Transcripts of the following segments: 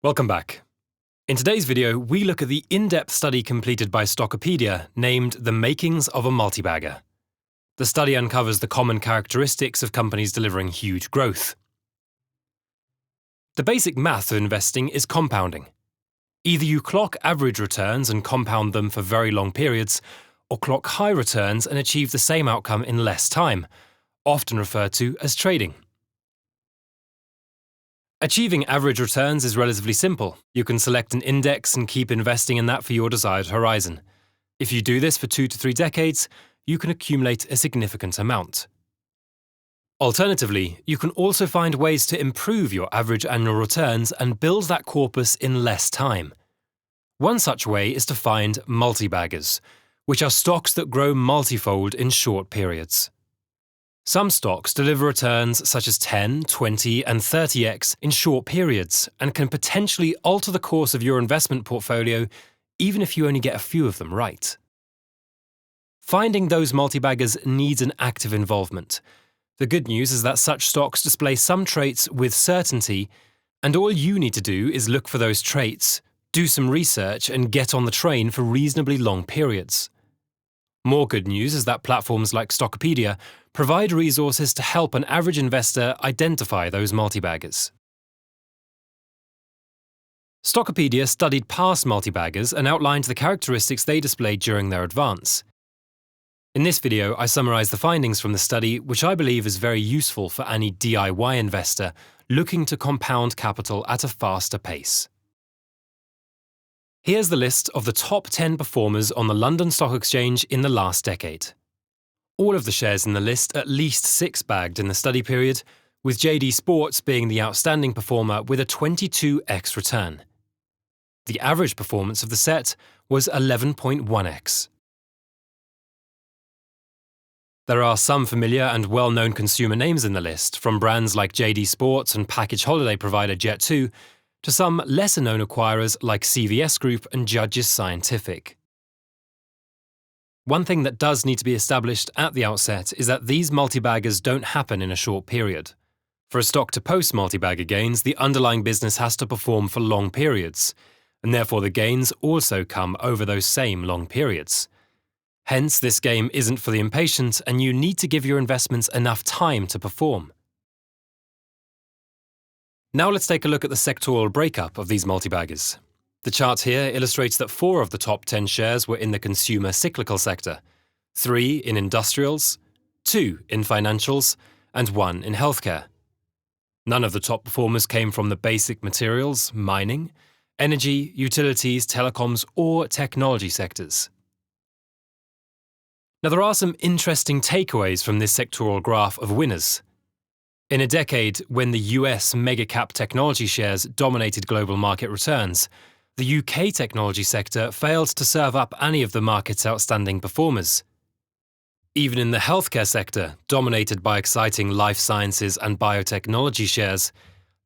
Welcome back. In today's video, we look at the in-depth study completed by Stockopedia named The Makings of a Multibagger. The study uncovers the common characteristics of companies delivering huge growth. The basic math of investing is compounding. Either you clock average returns and compound them for very long periods, or clock high returns and achieve the same outcome in less time, often referred to as trading. Achieving average returns is relatively simple. You can select an index and keep investing in that for your desired horizon. If you do this for 2 to 3 decades, you can accumulate a significant amount. Alternatively, you can also find ways to improve your average annual returns and build that corpus in less time. One such way is to find multibaggers, which are stocks that grow multifold in short periods. Some stocks deliver returns such as 10, 20, and 30x in short periods and can potentially alter the course of your investment portfolio even if you only get a few of them right. Finding those multibaggers needs an active involvement. The good news is that such stocks display some traits with certainty, and all you need to do is look for those traits, do some research, and get on the train for reasonably long periods. More good news is that platforms like Stockopedia provide resources to help an average investor identify those multibaggers. Stockopedia studied past multibaggers and outlined the characteristics they displayed during their advance. In this video, I summarize the findings from the study, which I believe is very useful for any DIY investor looking to compound capital at a faster pace. Here's the list of the top 10 performers on the London Stock Exchange in the last decade. All of the shares in the list at least 6-bagged in the study period, with JD Sports being the outstanding performer with a 22x return. The average performance of the set was 11.1x. There are some familiar and well-known consumer names in the list, from brands like JD Sports and package holiday provider Jet2, to some lesser-known acquirers like CVS Group and Judges Scientific. One thing that does need to be established at the outset is that these multibaggers don't happen in a short period. For a stock to post multibagger gains, the underlying business has to perform for long periods, and therefore the gains also come over those same long periods. Hence, this game isn't for the impatient, and you need to give your investments enough time to perform. Now let's take a look at the sectoral breakup of these multibaggers. The chart here illustrates that 4 of the top 10 shares were in the consumer cyclical sector, 3 in industrials, 2 in financials, and 1 in healthcare. None of the top performers came from the basic materials, mining, energy, utilities, telecoms, or technology sectors. Now there are some interesting takeaways from this sectoral graph of winners. In a decade when the US mega-cap technology shares dominated global market returns, the UK technology sector failed to serve up any of the market's outstanding performers. Even in the healthcare sector, dominated by exciting life sciences and biotechnology shares,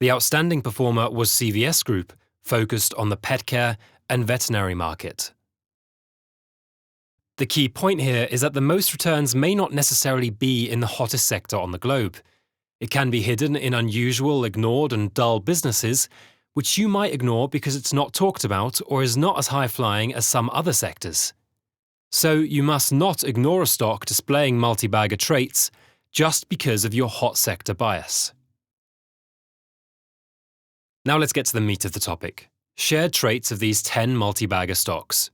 the outstanding performer was CVS Group, focused on the pet care and veterinary market. The key point here is that the most returns may not necessarily be in the hottest sector on the globe. It can be hidden in unusual, ignored, and dull businesses, which you might ignore because it's not talked about or is not as high-flying as some other sectors. So you must not ignore a stock displaying multibagger traits just because of your hot sector bias. Now let's get to the meat of the topic: shared traits of these 10 multibagger stocks.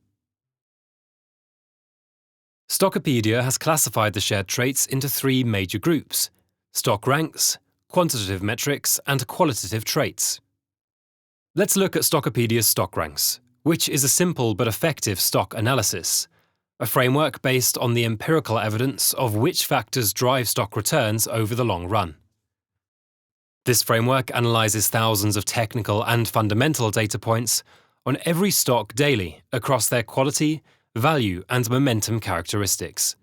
Stockopedia has classified the shared traits into 3 major groups: stock ranks, quantitative metrics, and qualitative traits. Let's look at Stockopedia's stock ranks, which is a simple but effective stock analysis, a framework based on the empirical evidence of which factors drive stock returns over the long run. This framework analyzes thousands of technical and fundamental data points on every stock daily across their quality, value, and momentum characteristics.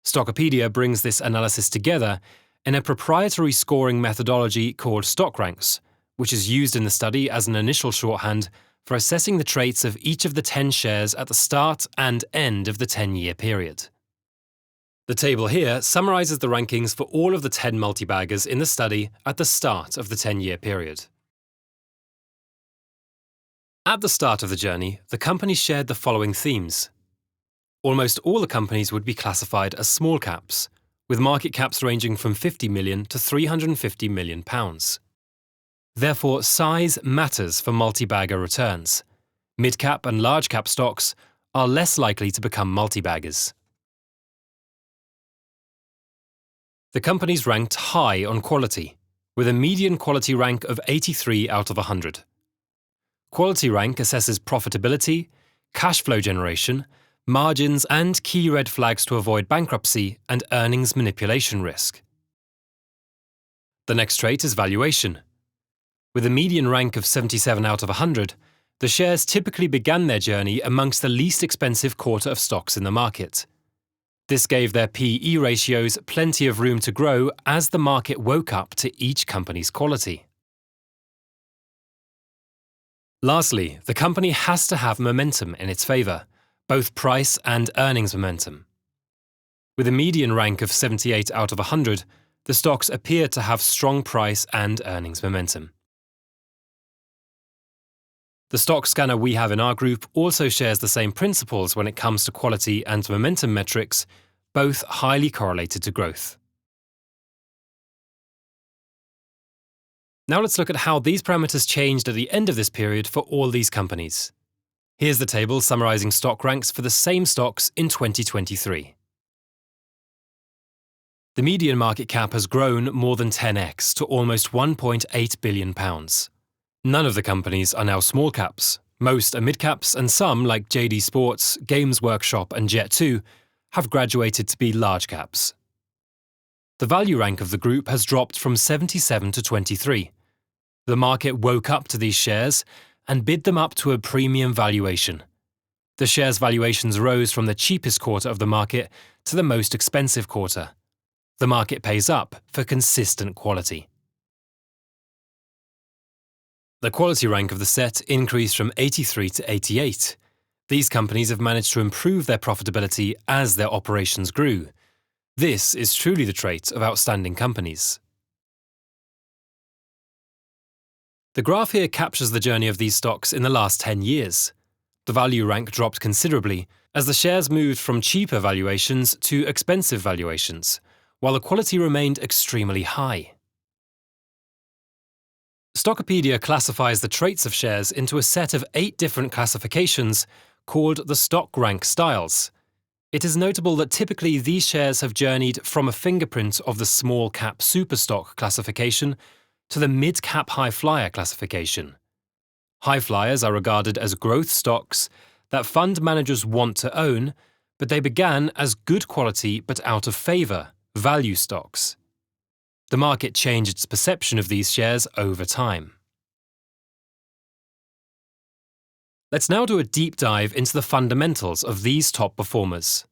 Stockopedia brings this analysis together in a proprietary scoring methodology called stock ranks, which is used in the study as an initial shorthand for assessing the traits of each of the 10 shares at the start and end of the 10-year period. The table here summarizes the rankings for all of the 10 multibaggers in the study at the start of the 10-year period. At the start of the journey, the companies shared the following themes. Almost all the companies would be classified as small caps, with market caps ranging from 50 million to 350 million pounds. Therefore, size matters for multi-bagger returns. Mid-cap and large-cap stocks are less likely to become multi-baggers. The companies ranked high on quality, with a median quality rank of 83 out of 100. Quality rank assesses profitability, cash flow generation, margins, and key red flags to avoid bankruptcy and earnings manipulation risk. The next trait is valuation. With a median rank of 77 out of 100, the shares typically began their journey amongst the least expensive quarter of stocks in the market. This gave their P/E ratios plenty of room to grow as the market woke up to each company's quality. Lastly, the company has to have momentum in its favour, both price and earnings momentum. With a median rank of 78 out of 100, the stocks appear to have strong price and earnings momentum. The stock scanner we have in our group also shares the same principles when it comes to quality and momentum metrics, both highly correlated to growth. Now let's look at how these parameters changed at the end of this period for all these companies. Here's the table summarizing stock ranks for the same stocks in 2023. The median market cap has grown more than 10x to almost £1.8 billion. None of the companies are now small caps. Most are mid-caps, and some, like JD Sports, Games Workshop and Jet2, have graduated to be large caps. The value rank of the group has dropped from 77 to 23. The market woke up to these shares and bid them up to a premium valuation. The shares' valuations rose from the cheapest quarter of the market to the most expensive quarter. The market pays up for consistent quality. The quality rank of the set increased from 83 to 88. These companies have managed to improve their profitability as their operations grew. This is truly the trait of outstanding companies. The graph here captures the journey of these stocks in the last 10 years. The value rank dropped considerably as the shares moved from cheaper valuations to expensive valuations, while the quality remained extremely high. Stockopedia classifies the traits of shares into a set of 8 different classifications called the stock rank styles. It is notable that typically these shares have journeyed from a fingerprint of the small cap superstock classification to the mid-cap high flyer classification. High flyers are regarded as growth stocks that fund managers want to own, but they began as good quality but out of favour value stocks. The market changed its perception of these shares over time. Let's now do a deep dive into the fundamentals of these top performers.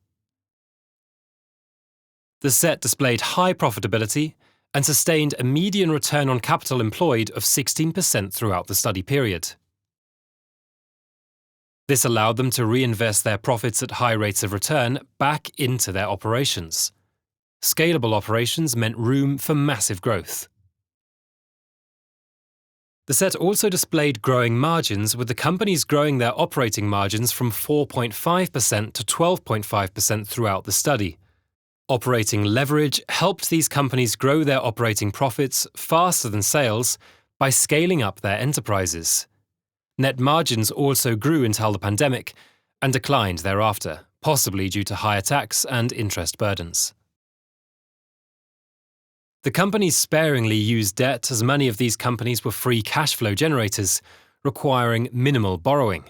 The set displayed high profitability and sustained a median return on capital employed of 16% throughout the study period. This allowed them to reinvest their profits at high rates of return back into their operations. Scalable operations meant room for massive growth. The set also displayed growing margins, with the companies growing their operating margins from 4.5% to 12.5% throughout the study. Operating leverage helped these companies grow their operating profits faster than sales by scaling up their enterprises. Net margins also grew until the pandemic and declined thereafter, possibly due to higher tax and interest burdens. The companies sparingly used debt, as many of these companies were free cash flow generators, requiring minimal borrowing.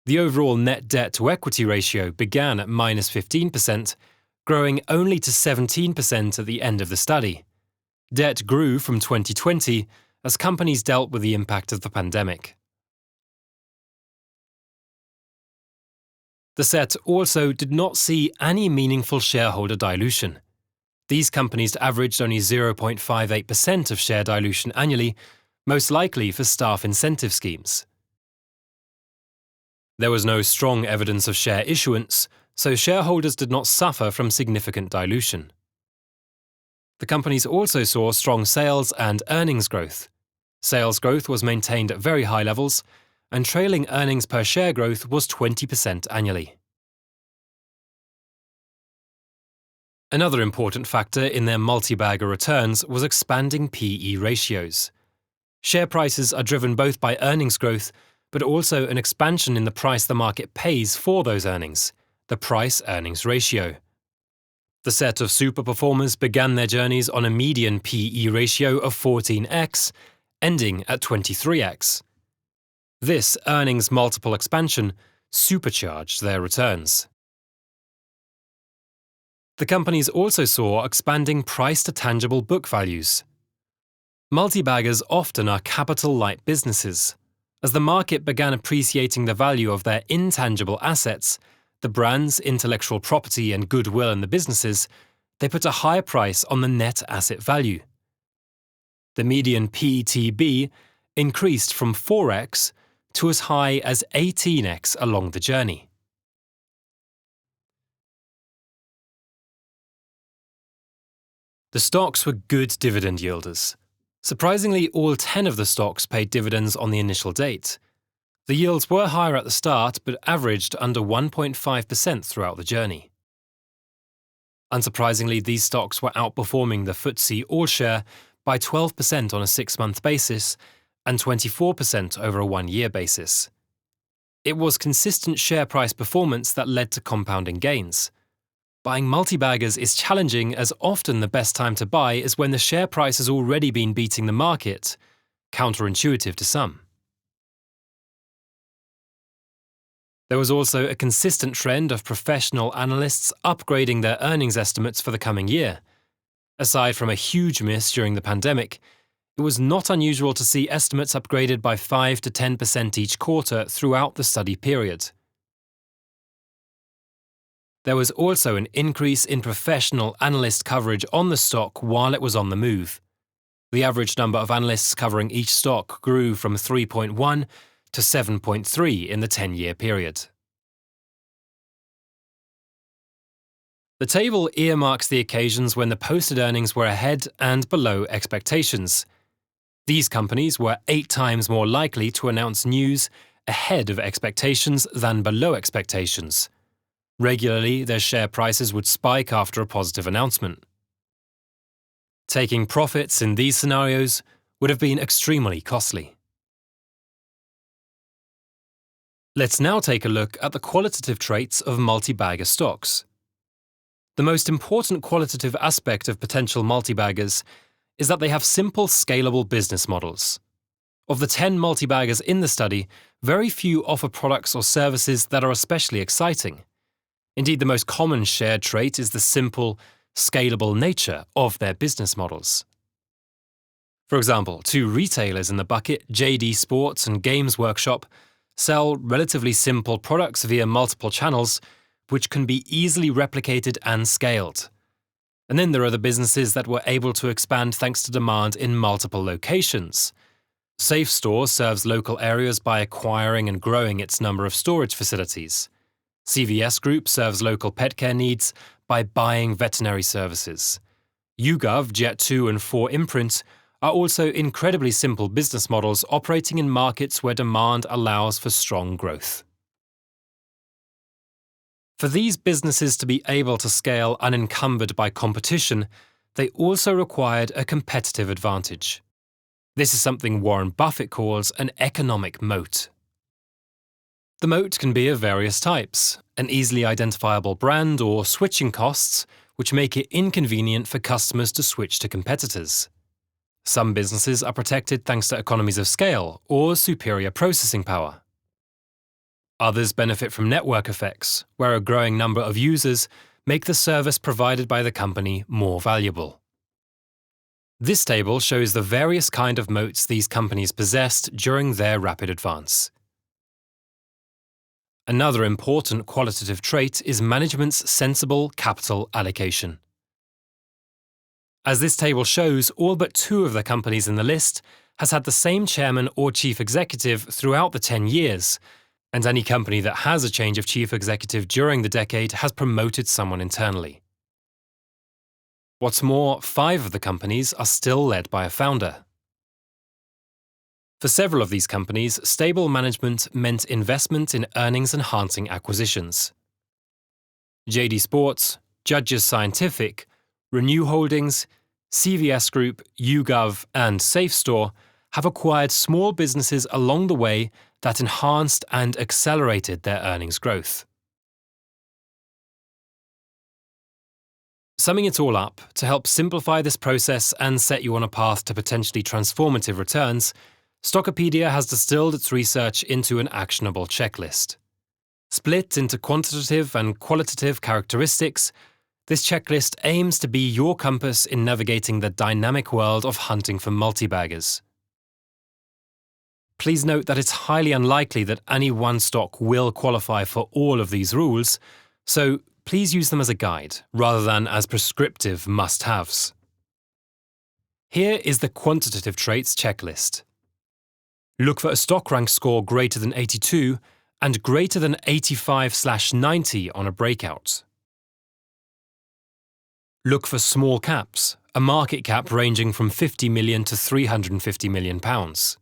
The overall net debt to equity ratio began at -15%, growing only to 17% at the end of the study. Debt grew from 2020 as companies dealt with the impact of the pandemic. The set also did not see any meaningful shareholder dilution. These companies averaged only 0.58% of share dilution annually, most likely for staff incentive schemes. There was no strong evidence of share issuance, so shareholders did not suffer from significant dilution. The companies also saw strong sales and earnings growth. Sales growth was maintained at very high levels, and trailing earnings per share growth was 20% annually. Another important factor in their multi-bagger returns was expanding PE ratios. Share prices are driven both by earnings growth, but also an expansion in the price the market pays for those earnings, the price-earnings ratio. The set of super performers began their journeys on a median PE ratio of 14x, ending at 23x. This earnings multiple expansion supercharged their returns. The companies also saw expanding price-to-tangible book values. Multi-baggers often are capital-light businesses. As the market began appreciating the value of their intangible assets, the brands, intellectual property, and goodwill in the businesses, they put a higher price on the net asset value. The median PETB increased from 4x to as high as 18x along the journey. The stocks were good dividend yielders. Surprisingly, all 10 of the stocks paid dividends on the initial date. The yields were higher at the start, but averaged under 1.5% throughout the journey. Unsurprisingly, these stocks were outperforming the FTSE All-Share by 12% on a 6-month basis and 24% over a 1-year basis. It was consistent share price performance that led to compounding gains. Buying multi-baggers is challenging, as often the best time to buy is when the share price has already been beating the market, counterintuitive to some. There was also a consistent trend of professional analysts upgrading their earnings estimates for the coming year. Aside from a huge miss during the pandemic, it was not unusual to see estimates upgraded by 5 to 10% each quarter throughout the study period. There was also an increase in professional analyst coverage on the stock while it was on the move. The average number of analysts covering each stock grew from 3.1 to 7.3 in the 10-year period. The table earmarks the occasions when the posted earnings were ahead and below expectations. These companies were 8 times more likely to announce news ahead of expectations than below expectations. Regularly, their share prices would spike after a positive announcement. Taking profits in these scenarios would have been extremely costly. Let's now take a look at the qualitative traits of multi-bagger stocks. The most important qualitative aspect of potential multi-baggers is that they have simple, scalable business models. Of the 10 multi-baggers in the study, very few offer products or services that are especially exciting. Indeed, the most common shared trait is the simple, scalable nature of their business models. For example, 2 retailers in the bucket, JD Sports and Games Workshop, sell relatively simple products via multiple channels, which can be easily replicated and scaled. And then there are the businesses that were able to expand thanks to demand in multiple locations. Safe Store serves local areas by acquiring and growing its number of storage facilities. CVS Group serves local pet care needs by buying veterinary services. YouGov, Jet2 and 4imprint are also incredibly simple business models operating in markets where demand allows for strong growth. For these businesses to be able to scale unencumbered by competition, they also required a competitive advantage. This is something Warren Buffett calls an economic moat. The moat can be of various types: an easily identifiable brand or switching costs, which make it inconvenient for customers to switch to competitors. Some businesses are protected thanks to economies of scale or superior processing power. Others benefit from network effects, where a growing number of users make the service provided by the company more valuable. This table shows the various kind of moats these companies possessed during their rapid advance. Another important qualitative trait is management's sensible capital allocation. As this table shows, all but 2 of the companies in the list has had the same chairman or chief executive throughout the 10 years, and any company that has a change of chief executive during the decade has promoted someone internally. What's more, 5 of the companies are still led by a founder. For several of these companies, stable management meant investment in earnings-enhancing acquisitions. JD Sports, Judges Scientific, Renew Holdings, CVS Group, YouGov, and SafeStore have acquired small businesses along the way that enhanced and accelerated their earnings growth. Summing it all up, to help simplify this process and set you on a path to potentially transformative returns, Stockopedia has distilled its research into an actionable checklist. Split into quantitative and qualitative characteristics, this checklist aims to be your compass in navigating the dynamic world of hunting for multibaggers. Please note that it's highly unlikely that any one stock will qualify for all of these rules, so please use them as a guide rather than as prescriptive must-haves. Here is the Quantitative Traits checklist. Look for a stock rank score greater than 82 and greater than 85/90 on a breakout. Look for small caps, a market cap ranging from 50 million to 350 million pounds.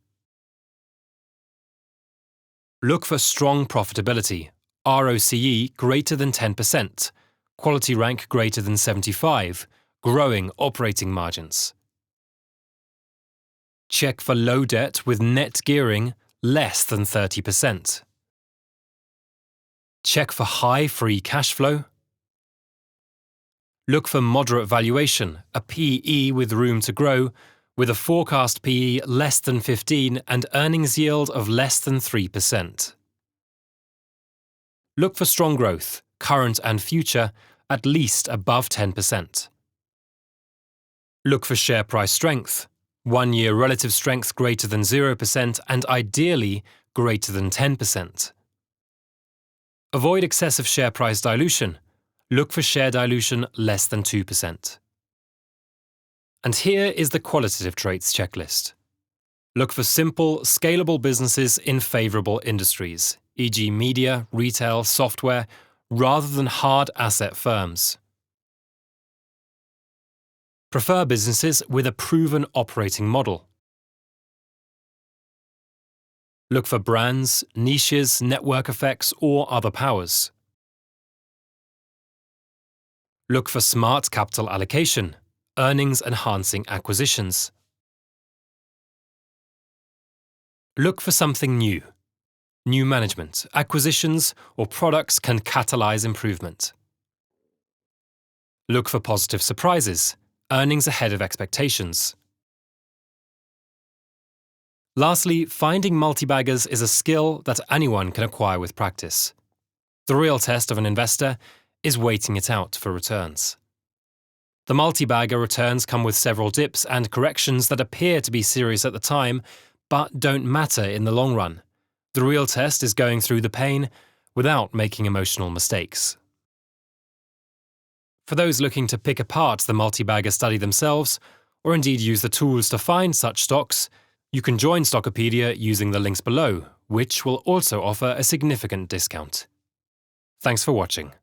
Look for strong profitability, ROCE greater than 10%, quality rank greater than 75, growing operating margins. Check for low debt with net gearing less than 30%. Check for high free cash flow. Look for moderate valuation, a PE with room to grow, with a forecast PE less than 15 and earnings yield of less than 3%. Look for strong growth, current and future, at least above 10%. Look for share price strength, 1-year relative strength greater than 0% and ideally greater than 10%. Avoid excessive share price dilution. Look for share dilution less than 2%. And here is the Qualitative Traits checklist. Look for simple, scalable businesses in favourable industries, e.g. media, retail, software, rather than hard asset firms. Prefer businesses with a proven operating model. Look for brands, niches, network effects, or other powers. Look for smart capital allocation, earnings-enhancing acquisitions. Look for something new. New management, acquisitions, or products can catalyze improvement. Look for positive surprises, earnings ahead of expectations. Lastly, finding multibaggers is a skill that anyone can acquire with practice. The real test of an investor is waiting it out for returns. The multibagger returns come with several dips and corrections that appear to be serious at the time, but don't matter in the long run. The real test is going through the pain without making emotional mistakes. For those looking to pick apart the multibagger study themselves, or indeed use the tools to find such stocks, you can join Stockopedia using the links below, which will also offer a significant discount. Thanks for watching.